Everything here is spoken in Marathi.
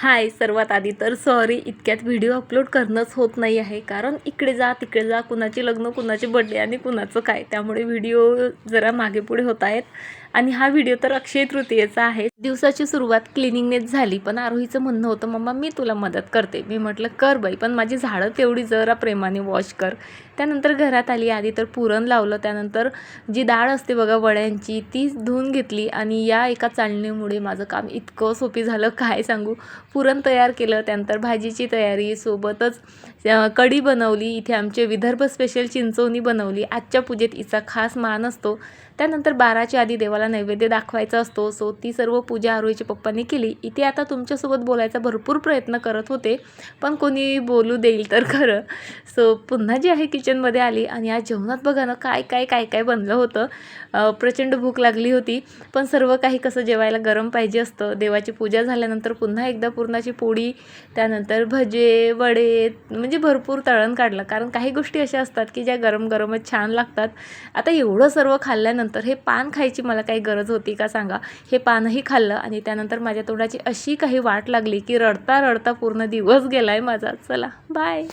हाय, सर्वात आधी तर सॉरी, इतक्यात व्हिडिओ अपलोड करणंच होत नाही आहे. कारण इकडे जा तिकडे जा, कुणाचे लग्न, कुणाचे बड्डे आणि कुणाचं काय, त्यामुळे व्हिडिओ जरा मागे पुढे होत आहेत. आणि हा व्हिडिओ तर अक्षय तृतीयेचा आहे. दिवसाची सुरुवात क्लिनिंगनेच झाली, पण आरोहीचं म्हणणं होतं, मम्मा मी तुला मदत करते. मी म्हटलं कर बाई, पण माझी झाडं तेवढी जरा प्रेमाने वॉश कर. त्यानंतर घरात आली. आधी तर पुरण लावलं, त्यानंतर जी डाळ असते बघा वड्यांची, ती धुवून घेतली. आणि या एका चाळणीमुळे माझं काम इतकं सोपी झालं काय सांगू. पुरण तयार केलं, त्यानंतर भाजीची तयारी, सोबतच कढी बनवली. इथे आमचे विदर्भ स्पेशल चिंचोनी बनवली. आजच्या पूजेत हिचा खास मान असतो. त्यानंतर 12च्या आधी देवाला नैवेद्य दाखवायचा असतो. सो ती सर्व पूजा आरोहीच्या पप्पांनी केली. इथे आता तुमच्यासोबत बोलायचा भरपूर प्रयत्न करत होते, पण कोणी बोलू देईल तर खरं. सो पुन्हा जी आहे किचनमध्ये आली. आणि आज जेवणात बघा ना काय काय काय काय बनलं होतं. प्रचंड भूक लागली होती, पण सर्व काही कसं जेवायला गरम पाहिजे असतं. देवाची पूजा झाल्यानंतर पुन्हा एकदा पुरणाची पोळी, त्यानंतर भजे वडे, म्हणजे भरपूर तळण काढलं. कारण काही गोष्टी अशा असतात की ज्या गरम गरमच छान लागतात. आता एवढं सर्व खाल्ल्यानंतर हे पान खायची मला काही गरज होती का सांगा. हे पानही खाल्लं आणि त्यानंतर माझ्या तोंडाची अशी काही वाट लागली की रडता रडता पूर्ण दिवस गेलाय माझा. चला बाय.